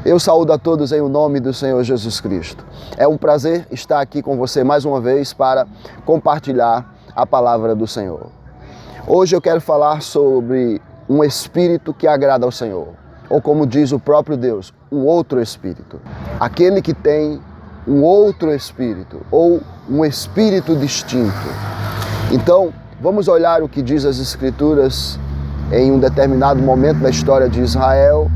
Eu saúdo a todos em o nome do Senhor Jesus Cristo. É um prazer estar aqui com você mais uma vez para compartilhar a palavra do Senhor. Hoje eu quero falar sobre um espírito que agrada ao Senhor, ou como diz o próprio Deus, um outro espírito. Aquele que tem um outro espírito, ou um espírito distinto. Então, vamos olhar o que diz as Escrituras em um determinado momento da história de Israel,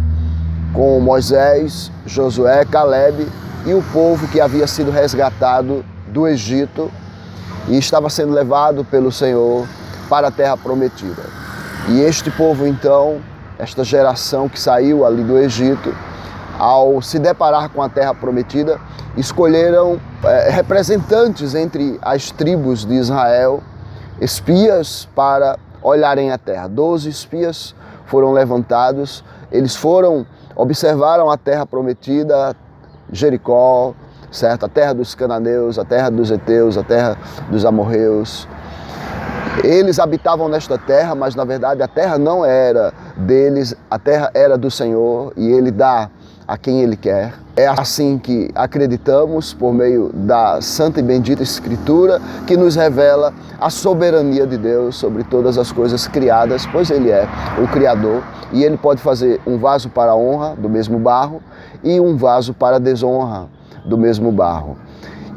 com Moisés, Josué, Caleb e o povo que havia sido resgatado do Egito e estava sendo levado pelo Senhor para a terra prometida. E este povo então, esta geração que saiu ali do Egito, ao se deparar com a terra prometida, escolheram representantes entre as tribos de Israel, espias para olharem a terra. 12 espias foram levantados, eles observaram a terra prometida, Jericó, certo? A terra dos cananeus, a terra dos heteus, a terra dos amorreus. Eles habitavam nesta terra, mas na verdade a terra não era deles, a terra era do Senhor e Ele dá a quem Ele quer. É assim que acreditamos por meio da santa e bendita Escritura, que nos revela a soberania de Deus sobre todas as coisas criadas, pois Ele é o Criador e Ele pode fazer um vaso para a honra do mesmo barro e um vaso para a desonra do mesmo barro.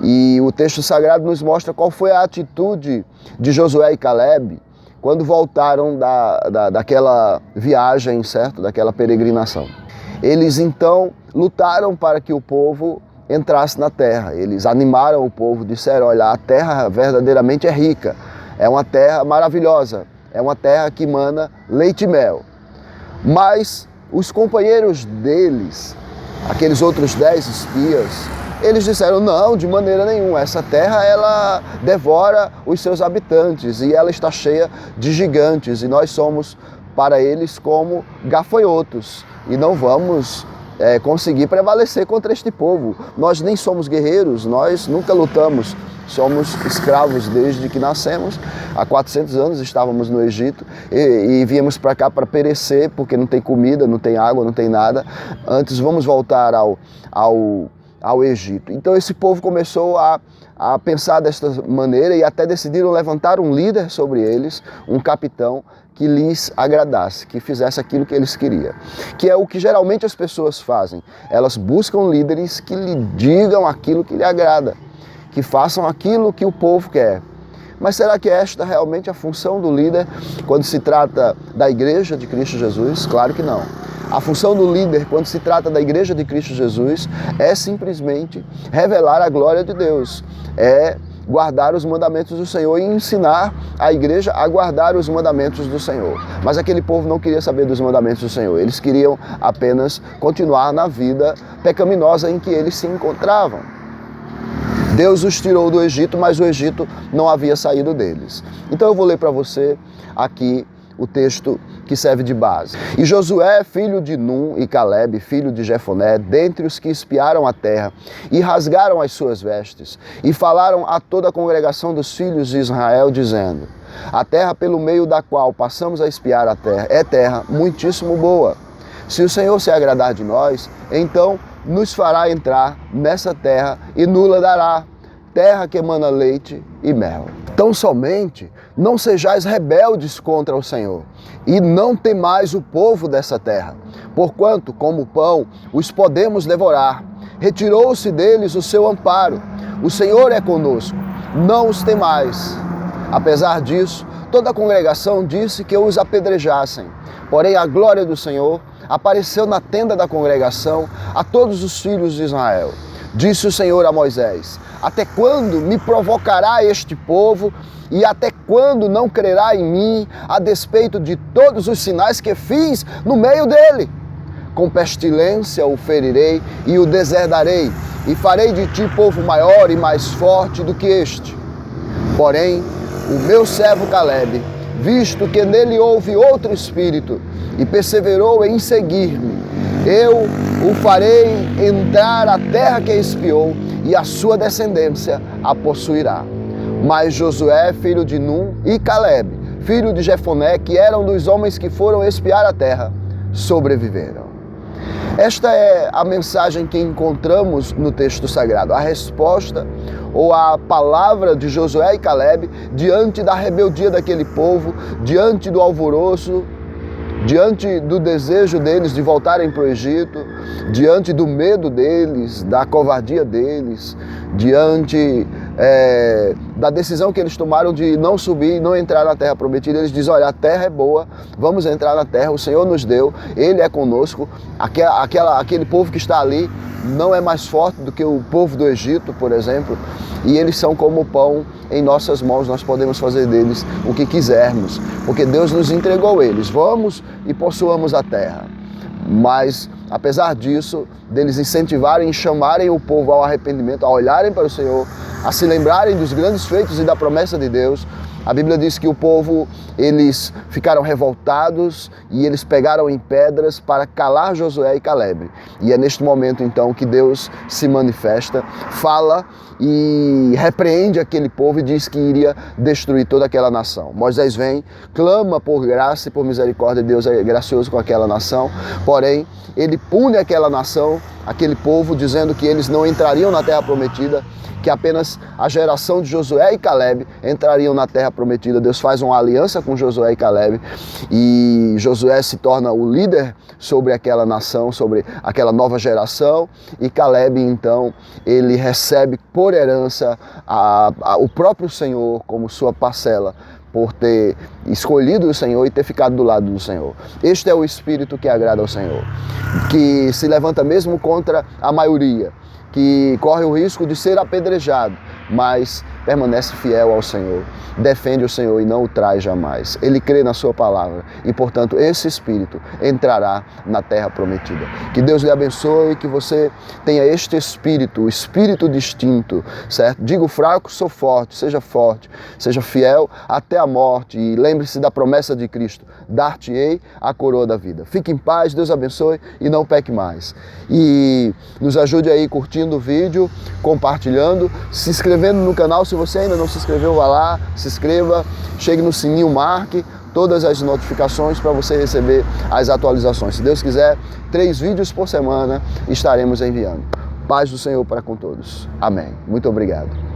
E o texto sagrado nos mostra qual foi a atitude de Josué e Caleb quando voltaram daquela viagem, certo? Daquela peregrinação. Eles então lutaram para que o povo entrasse na terra. Eles animaram o povo, disseram, olha, a terra verdadeiramente é rica, é uma terra maravilhosa, é uma terra que emana leite e mel. Mas os companheiros deles, aqueles outros 10 espias, eles disseram, não, de maneira nenhuma, essa terra ela devora os seus habitantes e ela está cheia de gigantes e nós somos para eles como gafanhotos e não vamos conseguir prevalecer contra este povo. Nós nem somos guerreiros, nós nunca lutamos, somos escravos desde que nascemos. Há 400 anos estávamos no Egito e viemos para cá para perecer porque não tem comida, não tem água, não tem nada. Antes vamos voltar ao Egito. Então esse povo começou a pensar desta maneira e até decidiram levantar um líder sobre eles, um capitão que lhes agradasse, que fizesse aquilo que eles queriam. Que é o que geralmente as pessoas fazem. Elas buscam líderes que lhe digam aquilo que lhe agrada, que façam aquilo que o povo quer. Mas será que esta é realmente a função do líder quando se trata da Igreja de Cristo Jesus? Claro que não. A função do líder, quando se trata da Igreja de Cristo Jesus, é simplesmente revelar a glória de Deus, é guardar os mandamentos do Senhor e ensinar a igreja a guardar os mandamentos do Senhor. Mas aquele povo não queria saber dos mandamentos do Senhor, eles queriam apenas continuar na vida pecaminosa em que eles se encontravam. Deus os tirou do Egito, mas o Egito não havia saído deles. Então eu vou ler para você aqui o texto que serve de base. E Josué, filho de Num, e Caleb, filho de Jefoné, dentre os que espiaram a terra, e rasgaram as suas vestes, e falaram a toda a congregação dos filhos de Israel, dizendo, a terra pelo meio da qual passamos a espiar a terra é terra muitíssimo boa. Se o Senhor se agradar de nós, então nos fará entrar nessa terra e nula dará, terra que emana leite e mel. Tão somente não sejais rebeldes contra o Senhor, e não temais o povo dessa terra, porquanto, como pão, os podemos devorar. Retirou-se deles o seu amparo. O Senhor é conosco, não os temais. Apesar disso, toda a congregação disse que os apedrejassem. Porém, a glória do Senhor apareceu na tenda da congregação a todos os filhos de Israel. Disse o Senhor a Moisés, até quando me provocará este povo e até quando não crerá em mim a despeito de todos os sinais que fiz no meio dele? Com pestilência o ferirei e o deserdarei e farei de ti povo maior e mais forte do que este. Porém, o meu servo Caleb, visto que nele houve outro espírito e perseverou em seguir-me, eu o farei entrar a terra que espiou e a sua descendência a possuirá. Mas Josué, filho de Num, e Caleb, filho de Jefoné, que eram dos homens que foram espiar a terra, sobreviveram. Esta é a mensagem que encontramos no texto sagrado, a resposta ou a palavra de Josué e Caleb diante da rebeldia daquele povo, diante do alvoroço, diante do desejo deles de voltarem para o Egito, diante do medo deles, da covardia deles, diante da decisão que eles tomaram de não subir, não entrar na terra prometida. Eles dizem, olha, a terra é boa, vamos entrar na terra, o Senhor nos deu, Ele é conosco, aquele povo que está ali não é mais forte do que o povo do Egito, por exemplo, e eles são como o pão em nossas mãos, nós podemos fazer deles o que quisermos, porque Deus nos entregou eles, vamos e possuamos a terra. Mas, apesar disso, deles incentivarem e chamarem o povo ao arrependimento, a olharem para o Senhor, a se lembrarem dos grandes feitos e da promessa de Deus, a Bíblia diz que o povo, eles ficaram revoltados e eles pegaram em pedras para calar Josué e Caleb. E é neste momento, então, que Deus se manifesta, fala e repreende aquele povo e diz que iria destruir toda aquela nação. Moisés vem, clama por graça e por misericórdia, Deus é gracioso com aquela nação, porém, ele pune aquela nação, aquele povo, dizendo que eles não entrariam na terra prometida, que apenas a geração de Josué e Caleb entrariam na terra prometida. Deus faz uma aliança com Josué e Caleb e Josué se torna o líder sobre aquela nação, sobre aquela nova geração, e Caleb, então, ele recebe por herança o próprio Senhor como sua parcela, por ter escolhido o Senhor e ter ficado do lado do Senhor. Este é o espírito que agrada ao Senhor, que se levanta mesmo contra a maioria, que corre o risco de ser apedrejado, mas permanece fiel ao Senhor, defende o Senhor e não o traz jamais. Ele crê na sua palavra e, portanto, esse espírito entrará na terra prometida. Que Deus lhe abençoe, que você tenha este espírito, o espírito distinto, certo? Digo fraco, sou forte, seja fiel até a morte e lembre-se da promessa de Cristo, dar-te-ei a coroa da vida. Fique em paz, Deus abençoe e não peque mais. E nos ajude aí curtindo o vídeo, compartilhando, se inscrevendo no canal. Se você ainda não se inscreveu, vá lá, se inscreva, chegue no sininho, marque todas as notificações para você receber as atualizações. Se Deus quiser, 3 vídeos por semana estaremos enviando. Paz do Senhor para com todos. Amém. Muito obrigado.